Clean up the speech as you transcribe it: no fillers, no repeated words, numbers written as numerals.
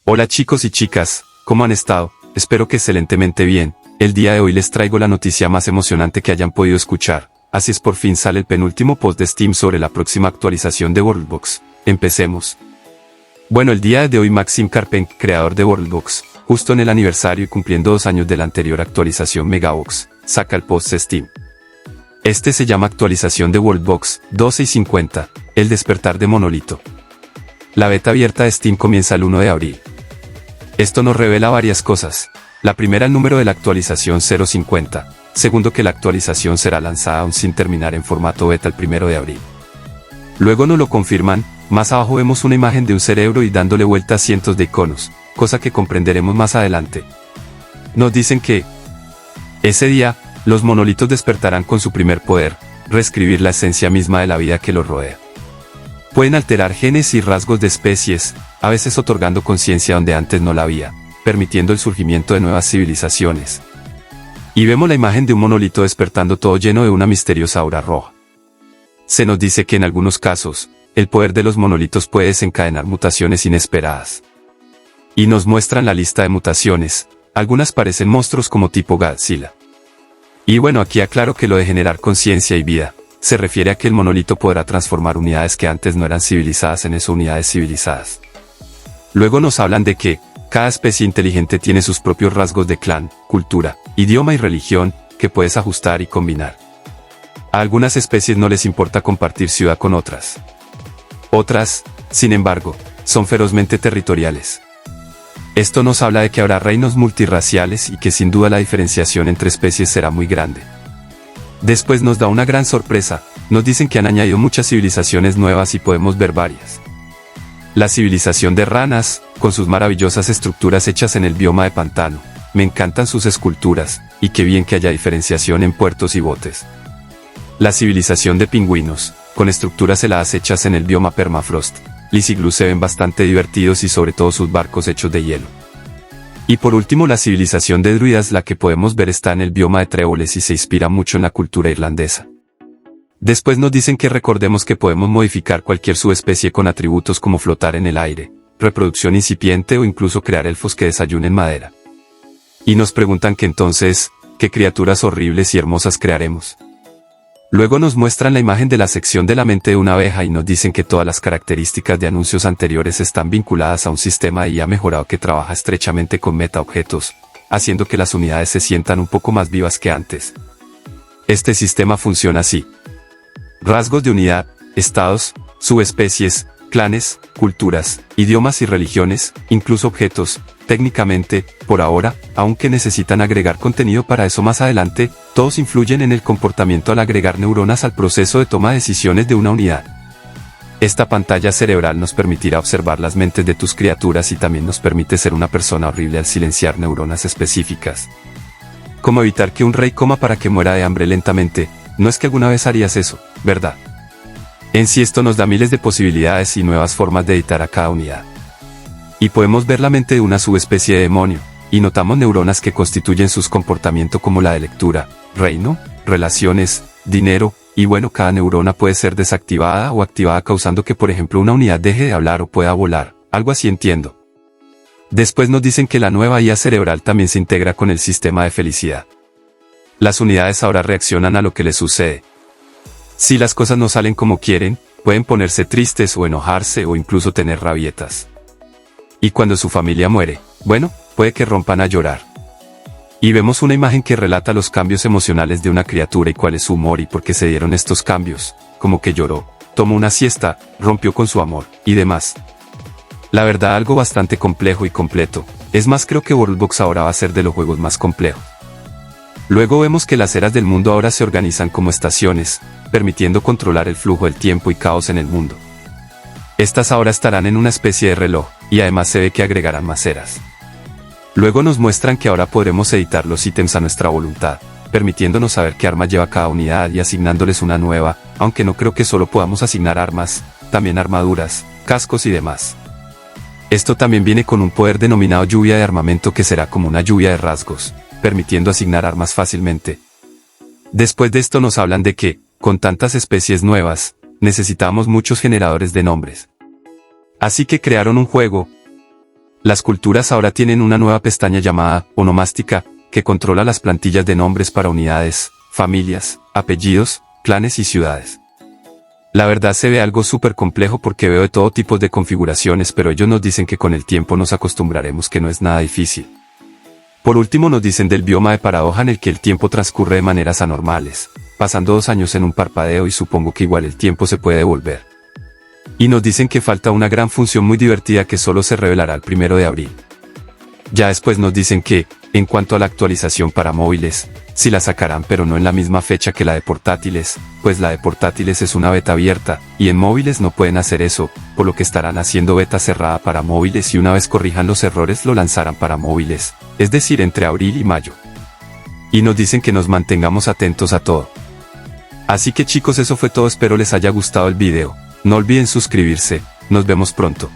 Hola chicos y chicas, ¿cómo han estado? Espero que excelentemente bien. El día de hoy les traigo la noticia más emocionante que hayan podido escuchar. Así es, por fin sale el penúltimo post de Steam sobre la próxima actualización de Worldbox. Empecemos. Bueno, el día de hoy Maxim Karpenk, creador de Worldbox, justo en el aniversario y cumpliendo 2 años de la anterior actualización Megabox, saca el post de Steam. Este se llama actualización de Worldbox 12:50, el despertar de Monolito. La beta abierta de Steam comienza el 1 de abril. Esto nos revela varias cosas. La primera, el número de la actualización 0.50. Segundo, que la actualización será lanzada aún sin terminar en formato beta el 1 de abril. Luego nos lo confirman. Más abajo vemos una imagen de un cerebro y dándole vuelta a cientos de iconos, cosa que comprenderemos más adelante. Nos dicen que ese día, los monolitos despertarán con su primer poder, reescribir la esencia misma de la vida que los rodea. Pueden alterar genes y rasgos de especies, a veces otorgando conciencia donde antes no la había, permitiendo el surgimiento de nuevas civilizaciones. Y vemos la imagen de un monolito despertando todo lleno de una misteriosa aura roja. Se nos dice que en algunos casos, el poder de los monolitos puede desencadenar mutaciones inesperadas. Y nos muestran la lista de mutaciones. Algunas parecen monstruos como tipo Godzilla. Y bueno, aquí aclaro que lo de generar conciencia y vida, se refiere a que el monolito podrá transformar unidades que antes no eran civilizadas en esas unidades civilizadas. Luego nos hablan de que cada especie inteligente tiene sus propios rasgos de clan, cultura, idioma y religión, que puedes ajustar y combinar. A algunas especies no les importa compartir ciudad con otras. Otras, sin embargo, son ferozmente territoriales. Esto nos habla de que habrá reinos multirraciales y que sin duda la diferenciación entre especies será muy grande. Después nos da una gran sorpresa, nos dicen que han añadido muchas civilizaciones nuevas y podemos ver varias. La civilización de ranas, con sus maravillosas estructuras hechas en el bioma de pantano, me encantan sus esculturas, y qué bien que haya diferenciación en puertos y botes. La civilización de pingüinos, con estructuras heladas hechas en el bioma permafrost, los iglús se ven bastante divertidos y sobre todo sus barcos hechos de hielo. Y por último la civilización de druidas, la que podemos ver está en el bioma de tréboles y se inspira mucho en la cultura irlandesa. Después nos dicen que recordemos que podemos modificar cualquier subespecie con atributos como flotar en el aire, reproducción incipiente o incluso crear elfos que desayunen madera. Y nos preguntan que entonces, ¿qué criaturas horribles y hermosas crearemos? Luego nos muestran la imagen de la sección de la mente de una abeja y nos dicen que todas las características de anuncios anteriores están vinculadas a un sistema de IA mejorado que trabaja estrechamente con metaobjetos, haciendo que las unidades se sientan un poco más vivas que antes. Este sistema funciona así: rasgos de unidad, estados, subespecies, clanes, culturas, idiomas y religiones, incluso objetos. Técnicamente, por ahora, aunque necesitan agregar contenido para eso más adelante, todos influyen en el comportamiento al agregar neuronas al proceso de toma de decisiones de una unidad. Esta pantalla cerebral nos permitirá observar las mentes de tus criaturas y también nos permite ser una persona horrible al silenciar neuronas específicas. Como evitar que un rey coma para que muera de hambre lentamente. No es que alguna vez harías eso, ¿verdad? En sí esto nos da miles de posibilidades y nuevas formas de editar a cada unidad. Y podemos ver la mente de una subespecie de demonio, y notamos neuronas que constituyen sus comportamientos como la de lectura, reino, relaciones, dinero, y bueno, cada neurona puede ser desactivada o activada causando que por ejemplo una unidad deje de hablar o pueda volar, algo así entiendo. Después nos dicen que la nueva IA cerebral también se integra con el sistema de felicidad. Las unidades ahora reaccionan a lo que les sucede. Si las cosas no salen como quieren, pueden ponerse tristes o enojarse o incluso tener rabietas. Y cuando su familia muere, bueno, puede que rompan a llorar. Y vemos una imagen que relata los cambios emocionales de una criatura y cuál es su humor y por qué se dieron estos cambios, como que lloró, tomó una siesta, rompió con su amor, y demás. La verdad, algo bastante complejo y completo. Es más, creo que Worldbox ahora va a ser de los juegos más complejos. Luego vemos que las eras del mundo ahora se organizan como estaciones, permitiendo controlar el flujo del tiempo y caos en el mundo. Estas ahora estarán en una especie de reloj, y además se ve que agregarán más eras. Luego nos muestran que ahora podremos editar los ítems a nuestra voluntad, permitiéndonos saber qué arma lleva cada unidad y asignándoles una nueva, aunque no creo que solo podamos asignar armas, también armaduras, cascos y demás. Esto también viene con un poder denominado lluvia de armamento que será como una lluvia de rasgos, permitiendo asignar armas fácilmente. Después de esto nos hablan de que, con tantas especies nuevas, necesitamos muchos generadores de nombres. Así que crearon un juego Las culturas ahora tienen una nueva pestaña llamada onomástica, que controla las plantillas de nombres para unidades, familias, apellidos, clanes y ciudades. La verdad se ve algo súper complejo porque veo de todo tipo de configuraciones, pero ellos nos dicen que con el tiempo nos acostumbraremos, que no es nada difícil. Por último nos dicen del bioma de paradoja en el que el tiempo transcurre de maneras anormales, pasando 2 años en un parpadeo y supongo que igual el tiempo se puede devolver. Y nos dicen que falta una gran función muy divertida que solo se revelará el 1 de abril. Ya después nos dicen que, en cuanto a la actualización para móviles, sí la sacarán pero no en la misma fecha que la de portátiles, pues la de portátiles es una beta abierta, y en móviles no pueden hacer eso, por lo que estarán haciendo beta cerrada para móviles y una vez corrijan los errores lo lanzarán para móviles, es decir entre abril y mayo. Y nos dicen que nos mantengamos atentos a todo. Así que chicos, eso fue todo, espero les haya gustado el video. No olviden suscribirse, nos vemos pronto.